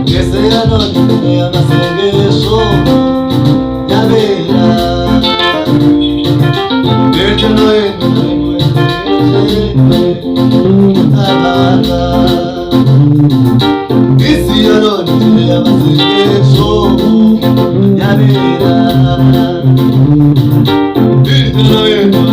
Que sea noche de amanecer ya verás que yo no entro que sea noche de amanecer ya verás que yo no entro